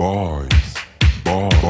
Boys, boys.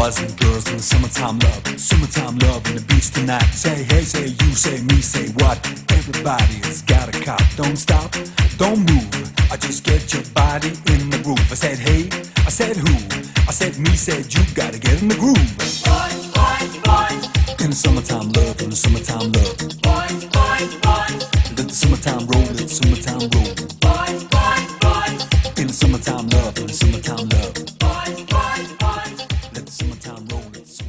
Boys and girls in the summertime love in the beach tonight. Say hey, say you, say me, say what? Everybody's got a cop. Don't stop, don't move. I just get your body in the groove. I said hey, I said who? I said me, said you. Gotta get in the groove. Boys, boys, boys. In the summertime love, in the summertime love. Boys, boys, boys. Let the summertime roll, let the summertime roll. Boys, boys, boys. In the summertime love, in the summertime love. Boys, boys, boys. Let the summertime roll, let the summertime roll.